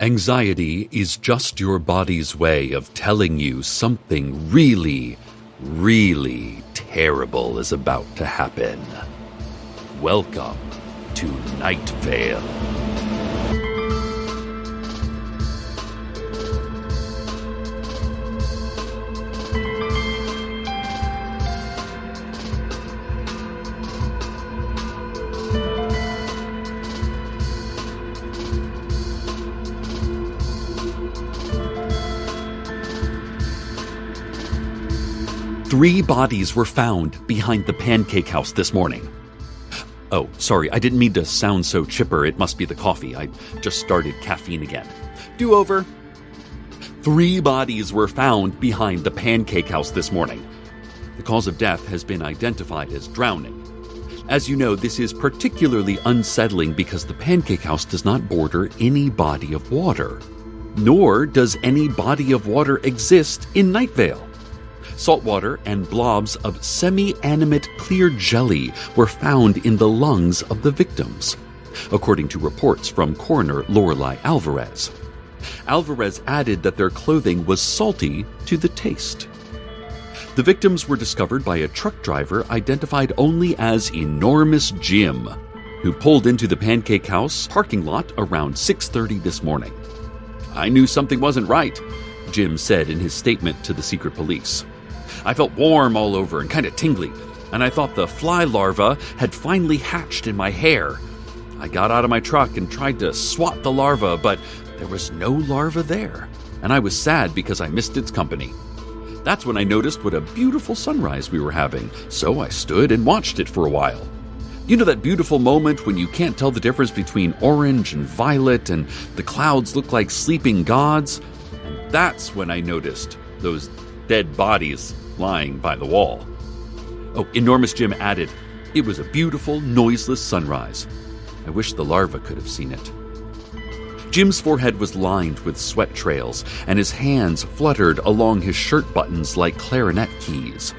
Anxiety is just your body's way of telling you something really, really terrible is about to happen. Welcome to Night Vale. Three bodies were found behind the pancake house this morning. Oh, sorry, I didn't mean to sound so chipper. It must be the coffee. I just started caffeine again. Do over. 3 bodies were found behind the pancake house this morning. The cause of death has been identified as drowning. As you know, this is particularly unsettling because the pancake house does not border any body of water. Nor does any body of water exist in Night Vale. Saltwater and blobs of semi-animate clear jelly were found in the lungs of the victims, according to reports from coroner Lorelei Alvarez. Alvarez added that their clothing was salty to the taste. The victims were discovered by a truck driver identified only as Enormous Jim, who pulled into the Pancake House parking lot around 6:30 this morning. "I knew something wasn't right," Jim said in his statement to the secret police. "I felt warm all over and kind of tingly, and I thought the fly larva had finally hatched in my hair. I got out of my truck and tried to swat the larva, but there was no larva there, and I was sad because I missed its company. That's when I noticed what a beautiful sunrise we were having, so I stood and watched it for a while. You know that beautiful moment when you can't tell the difference between orange and violet and the clouds look like sleeping gods? And that's when I noticed those dead bodies lying by the wall." Oh, Enormous Jim added, "It was a beautiful, noiseless sunrise. I wish the larva could have seen it." Jim's forehead was lined with sweat trails, and his hands fluttered along his shirt buttons like clarinet keys.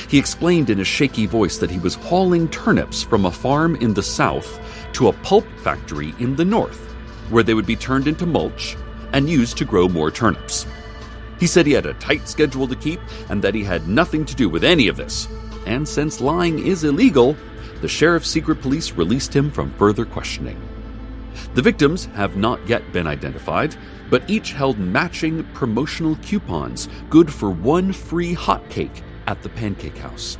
He explained in a shaky voice that he was hauling turnips from a farm in the south to a pulp factory in the north, where they would be turned into mulch and used to grow more turnips. He said he had a tight schedule to keep and that he had nothing to do with any of this. And since lying is illegal, the sheriff's secret police released him from further questioning. The victims have not yet been identified, but each held matching promotional coupons good for 1 free hot cake at the Pancake House.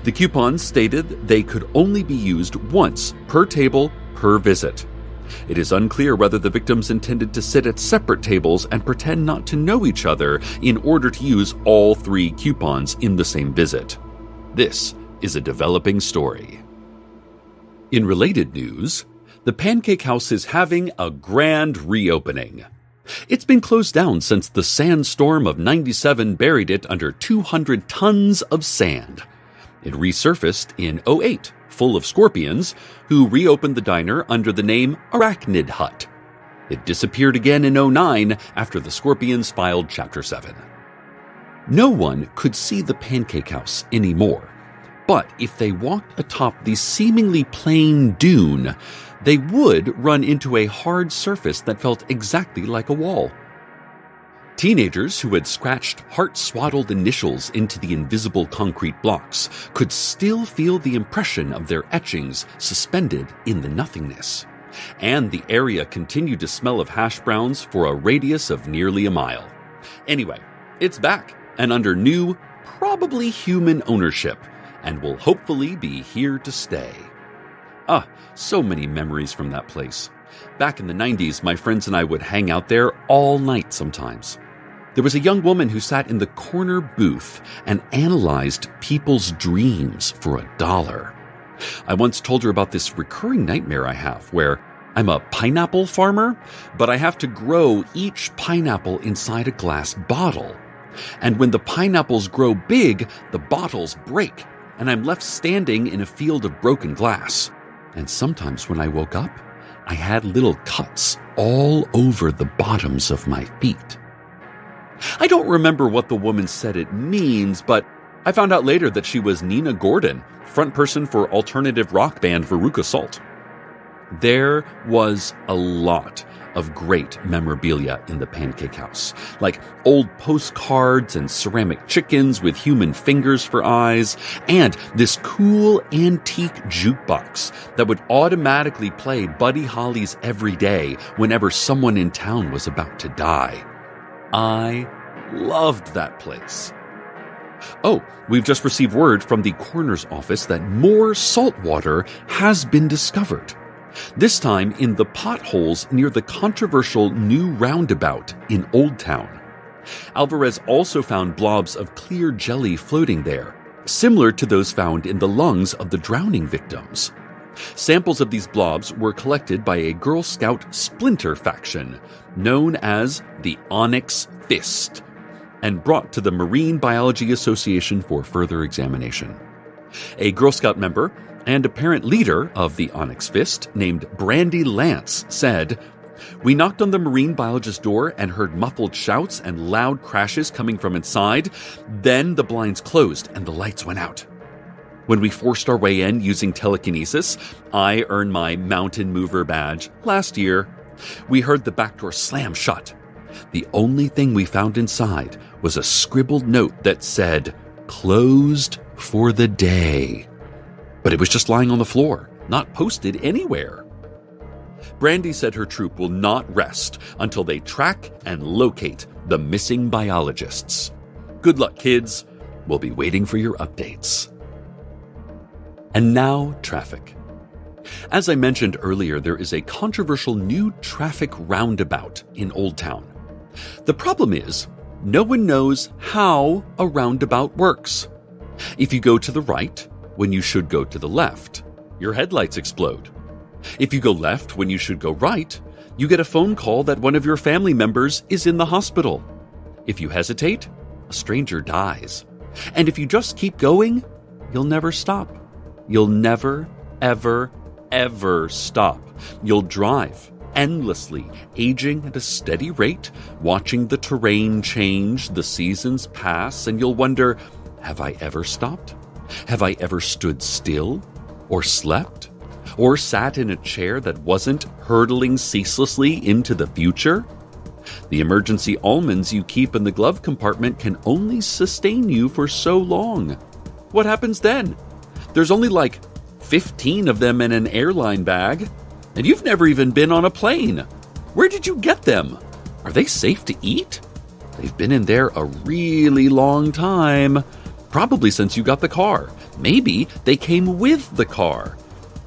The coupons stated they could only be used once per table per visit. It is unclear whether the victims intended to sit at separate tables and pretend not to know each other in order to use all 3 coupons in the same visit. This is a developing story. In related news, the Pancake House is having a grand reopening. It's been closed down since the sandstorm of '97 buried it under 200 tons of sand. It resurfaced in '08. Full of scorpions, who reopened the diner under the name Arachnid Hut. It disappeared again in '09 after the scorpions filed Chapter 7. No one could see the Pancake House anymore, but if they walked atop the seemingly plain dune, they would run into a hard surface that felt exactly like a wall. Teenagers who had scratched heart-swaddled initials into the invisible concrete blocks could still feel the impression of their etchings suspended in the nothingness. And the area continued to smell of hash browns for a radius of nearly a mile. Anyway, it's back and under new, probably human ownership, and will hopefully be here to stay. So many memories from that place. Back in the 90s, my friends and I would hang out there all night sometimes. There was a young woman who sat in the corner booth and analyzed people's dreams for $1. I once told her about this recurring nightmare I have where I'm a pineapple farmer, but I have to grow each pineapple inside a glass bottle. And when the pineapples grow big, the bottles break, and I'm left standing in a field of broken glass. And sometimes when I woke up, I had little cuts all over the bottoms of my feet. I don't remember what the woman said it means, but I found out later that she was Nina Gordon, front person for alternative rock band Veruca Salt. There was a lot of great memorabilia in the pancake house, like old postcards and ceramic chickens with human fingers for eyes, and this cool antique jukebox that would automatically play Buddy Holly's Every Day whenever someone in town was about to die. I loved that place. Oh, we've just received word from the coroner's office that more salt water has been discovered. This time in the potholes near the controversial new roundabout in Old Town. Alvarez also found blobs of clear jelly floating there, similar to those found in the lungs of the drowning victims. Samples of these blobs were collected by a Girl Scout splinter faction known as the Onyx Fist and brought to the Marine Biology Association for further examination. A Girl Scout member and apparent leader of the Onyx Fist, named Brandy Lance, said, "We knocked on the marine biologist's door and heard muffled shouts and loud crashes coming from inside. Then the blinds closed and the lights went out. When we forced our way in using telekinesis, I earned my Mountain Mover badge last year. We heard the back door slam shut. The only thing we found inside was a scribbled note that said, 'Closed for the day.' But it was just lying on the floor, not posted anywhere." Brandy said her troop will not rest until they track and locate the missing biologists. Good luck, kids. We'll be waiting for your updates. And now, traffic. As I mentioned earlier, there is a controversial new traffic roundabout in Old Town. The problem is, no one knows how a roundabout works. If you go to the right, when you should go to the left, your headlights explode. If you go left when you should go right, you get a phone call that one of your family members is in the hospital. If you hesitate, a stranger dies. And if you just keep going, you'll never stop. You'll never, ever, ever stop. You'll drive endlessly, aging at a steady rate, watching the terrain change, the seasons pass, and you'll wonder, have I ever stopped? Have I ever stood still, or slept, or sat in a chair that wasn't hurtling ceaselessly into the future? The emergency almonds you keep in the glove compartment can only sustain you for so long. What happens then? There's only like 15 of them in an airline bag, and you've never even been on a plane. Where did you get them? Are they safe to eat? They've been in there a really long time. Probably since you got the car. Maybe they came with the car.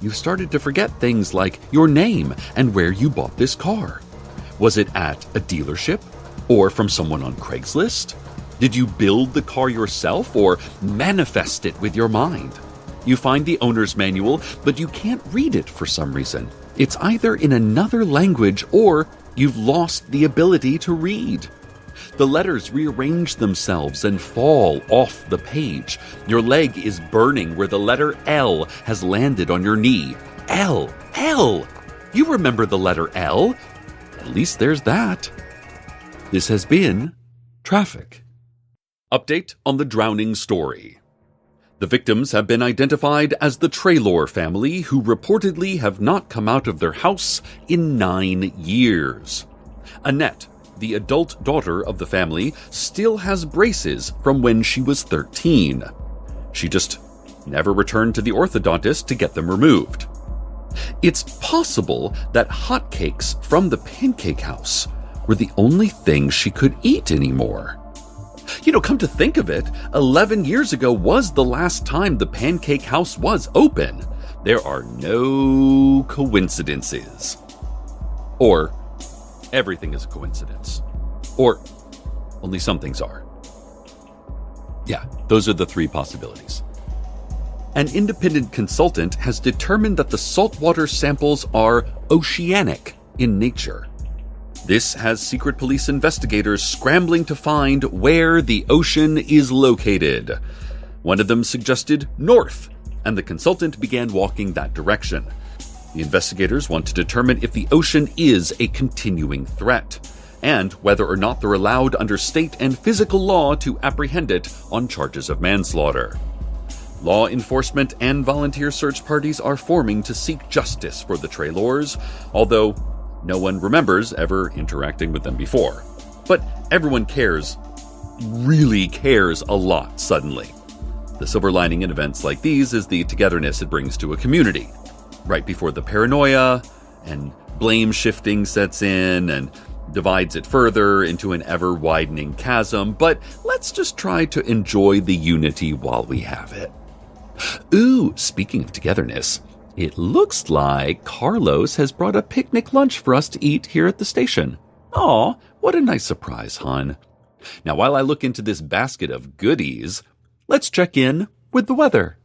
You've started to forget things like your name and where you bought this car. Was it at a dealership or from someone on Craigslist? Did you build the car yourself or manifest it with your mind? You find the owner's manual, but you can't read it for some reason. It's either in another language or you've lost the ability to read. The letters rearrange themselves and fall off the page. Your leg is burning where the letter L has landed on your knee. L. You remember the letter L? At least there's that. This has been Traffic. Update on the drowning story. The victims have been identified as the Traylor family, who reportedly have not come out of their house in 9 years. Annette, the adult daughter of the family, still has braces from when she was 13. She just never returned to the orthodontist to get them removed. It's possible that hotcakes from the pancake house were the only thing she could eat anymore. Come to think of it, 11 years ago was the last time the pancake house was open. There are no coincidences. Or everything is a coincidence. Or only some things are. Yeah, those are the 3 possibilities. An independent consultant has determined that the saltwater samples are oceanic in nature. This has secret police investigators scrambling to find where the ocean is located. One of them suggested north, and the consultant began walking that direction. The investigators want to determine if the ocean is a continuing threat, and whether or not they're allowed under state and physical law to apprehend it on charges of manslaughter. Law enforcement and volunteer search parties are forming to seek justice for the Traylors, although no one remembers ever interacting with them before. But everyone cares, really cares a lot suddenly. The silver lining in events like these is the togetherness it brings to a community. Right before the paranoia and blame shifting sets in and divides it further into an ever-widening chasm, but let's just try to enjoy the unity while we have it. Ooh, speaking of togetherness, it looks like Carlos has brought a picnic lunch for us to eat here at the station. Aw, what a nice surprise, hon. Now, while I look into this basket of goodies, let's check in with the weather.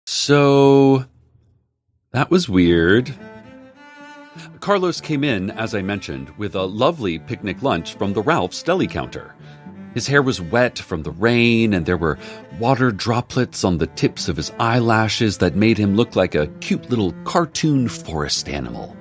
So, that was weird. Carlos came in, as I mentioned, with a lovely picnic lunch from the Ralph's deli counter. His hair was wet from the rain, and there were water droplets on the tips of his eyelashes that made him look like a cute little cartoon forest animal.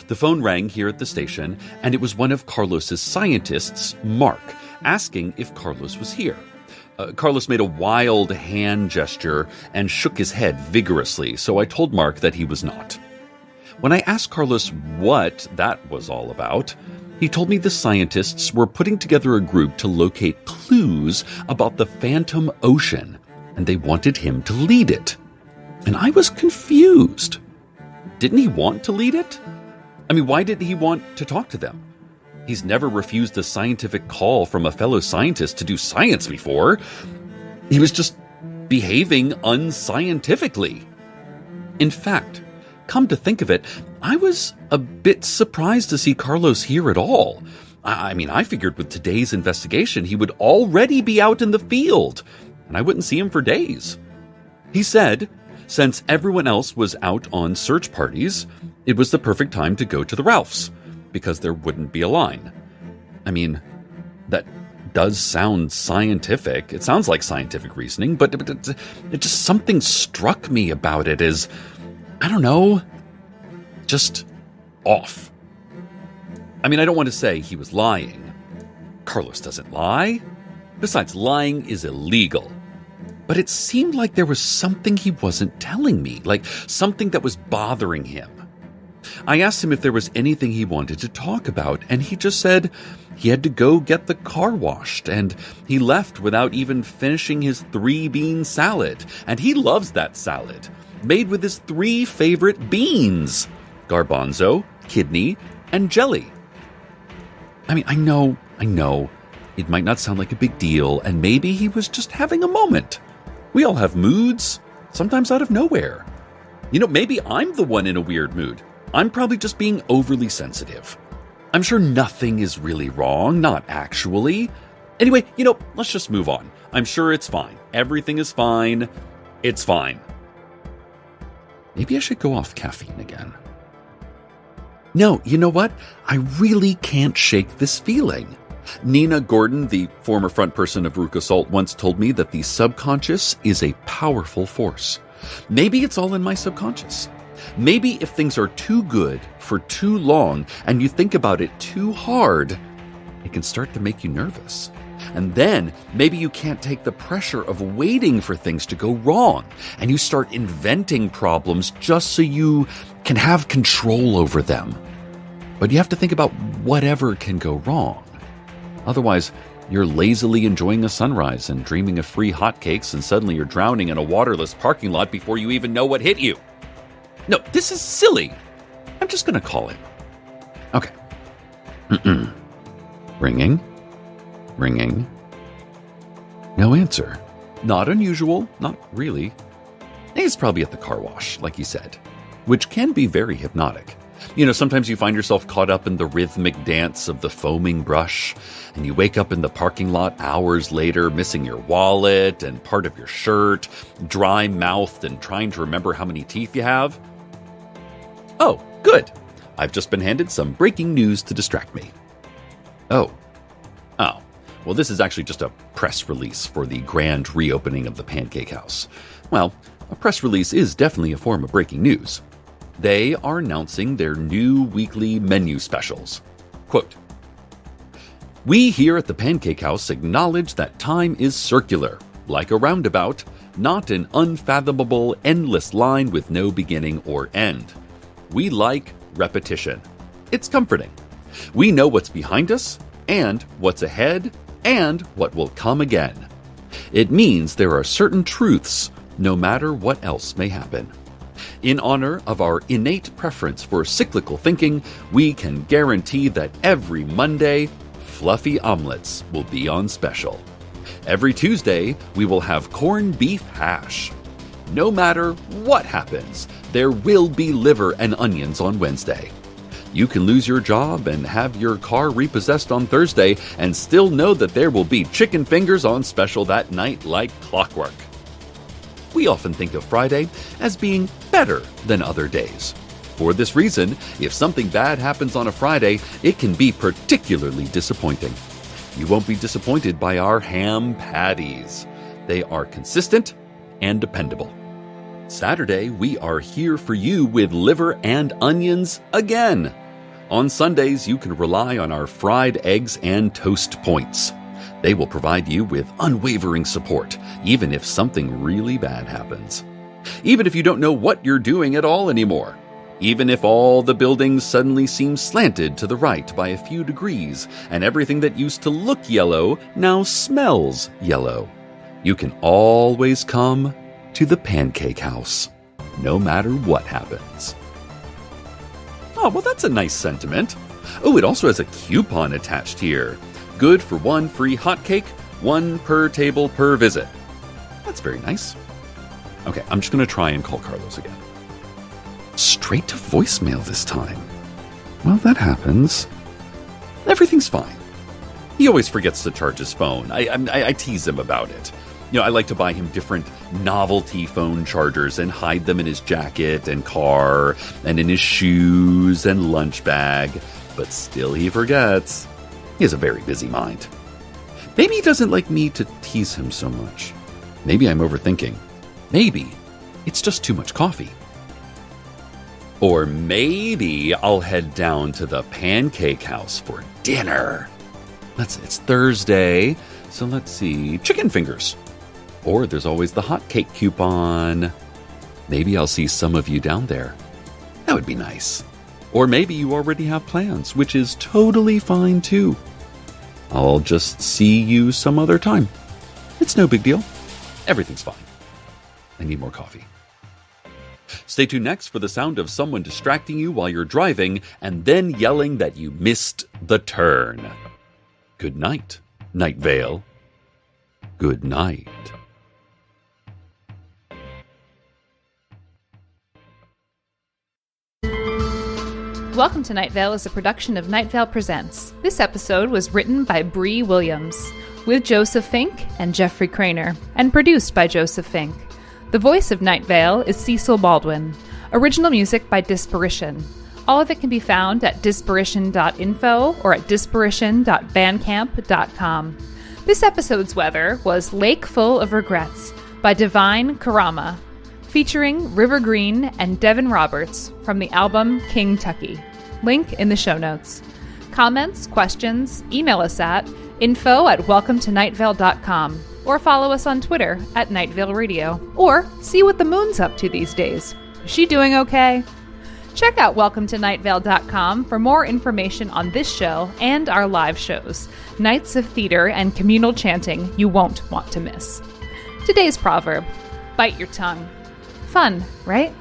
The phone rang here at the station, and it was one of Carlos's scientists, Mark, asking if Carlos was here. Carlos made a wild hand gesture and shook his head vigorously, so I told Mark that he was not. When I asked Carlos what that was all about, he told me the scientists were putting together a group to locate clues about the Phantom Ocean, and they wanted him to lead it. And I was confused. Didn't he want to lead it? I mean, why didn't he want to talk to them? He's never refused a scientific call from a fellow scientist to do science before. He was just behaving unscientifically. In fact, come to think of it, I was a bit surprised to see Carlos here at all. I mean, I figured with today's investigation, he would already be out in the field, and I wouldn't see him for days. He said, since everyone else was out on search parties, it was the perfect time to go to the Ralphs, because there wouldn't be a line. I mean, that does sound scientific. It sounds like scientific reasoning, but it just something struck me about it as, I don't know, just off. I mean, I don't want to say he was lying. Carlos doesn't lie. Besides, lying is illegal. But it seemed like there was something he wasn't telling me, like something that was bothering him. I asked him if there was anything he wanted to talk about, and he just said he had to go get the car washed, and he left without even finishing his 3-bean salad. And he loves that salad, made with his 3 favorite beans: garbanzo, kidney, and jelly. I mean, I know, it might not sound like a big deal, and maybe he was just having a moment. We all have moods, sometimes out of nowhere. You know, maybe I'm the one in a weird mood. I'm probably just being overly sensitive. I'm sure nothing is really wrong, not actually. Anyway, let's just move on. I'm sure it's fine. Everything is fine. It's fine. Maybe I should go off caffeine again. No, you know what? I really can't shake this feeling. Nina Gordon, the former front person of Rook Assault, once told me that the subconscious is a powerful force. Maybe it's all in my subconscious. Maybe if things are too good for too long and you think about it too hard, it can start to make you nervous. And then maybe you can't take the pressure of waiting for things to go wrong, and you start inventing problems just so you can have control over them. But you have to think about whatever can go wrong. Otherwise, you're lazily enjoying a sunrise and dreaming of free hotcakes, and suddenly you're drowning in a waterless parking lot before you even know what hit you. No, this is silly. I'm just going to call him. Okay. Ringing. No answer. Not unusual. Not really. He's probably at the car wash, like he said, which can be very hypnotic. Sometimes you find yourself caught up in the rhythmic dance of the foaming brush, and you wake up in the parking lot hours later, missing your wallet and part of your shirt, dry-mouthed and trying to remember how many teeth you have. Oh, good. I've just been handed some breaking news to distract me. Oh. Well, this is actually just a press release for the grand reopening of the Pancake House. Well, a press release is definitely a form of breaking news. They are announcing their new weekly menu specials. Quote, We here at the Pancake House acknowledge that time is circular, like a roundabout, not an unfathomable, endless line with no beginning or end. We like repetition. It's comforting. We know what's behind us, and what's ahead, and what will come again. It means there are certain truths, no matter what else may happen. In honor of our innate preference for cyclical thinking, we can guarantee that every Monday, fluffy omelets will be on special. Every Tuesday, we will have corned beef hash. No matter what happens, there will be liver and onions on Wednesday. You can lose your job and have your car repossessed on Thursday and still know that there will be chicken fingers on special that night like clockwork. We often think of Friday as being better than other days. For this reason, if something bad happens on a Friday, it can be particularly disappointing. You won't be disappointed by our ham patties. They are consistent and dependable. Saturday, we are here for you with liver and onions again. On Sundays, you can rely on our fried eggs and toast points. They will provide you with unwavering support, even if something really bad happens. Even if you don't know what you're doing at all anymore. Even if all the buildings suddenly seem slanted to the right by a few degrees, and everything that used to look yellow now smells yellow. You can always come to the Pancake House, no matter what happens. Oh, well, that's a nice sentiment. Oh, it also has a coupon attached here. Good for one free hot cake, one per table per visit. That's very nice. Okay, I'm just going to try and call Carlos again. Straight to voicemail this time. Well, that happens. Everything's fine. He always forgets to charge his phone. I tease him about it. I like to buy him different novelty phone chargers and hide them in his jacket and car and in his shoes and lunch bag. But still he forgets. He has a very busy mind. Maybe he doesn't like me to tease him so much. Maybe I'm overthinking. Maybe it's just too much coffee. Or maybe I'll head down to the Pancake House for dinner. It's Thursday, so let's see. Chicken fingers. Or there's always the hot cake coupon. Maybe I'll see some of you down there. That would be nice. Or maybe you already have plans, which is totally fine too. I'll just see you some other time. It's no big deal. Everything's fine. I need more coffee. Stay tuned next for the sound of someone distracting you while you're driving and then yelling that you missed the turn. Good night, Night Vale. Good night. Welcome to Night Vale is a production of Night Vale Presents. This episode was written by Bree Williams, with Joseph Fink and Jeffrey Craner, and produced by Joseph Fink. The voice of Night Vale is Cecil Baldwin. Original music by Disparition. All of it can be found at disparition.info or at disparition.bandcamp.com. This episode's weather was Lake Full of Regrets by Divine Karama, featuring River Green and Devin Roberts from the album King Tucky. Link in the show notes. Comments, questions, email us at info@welcometonightvale.com or follow us on Twitter at Night Vale Radio, or see what the moon's up to these days. Is she doing okay? Check out welcometonightvale.com for more information on this show and our live shows, nights of theater and communal chanting you won't want to miss. Today's proverb, bite your tongue. Fun, right?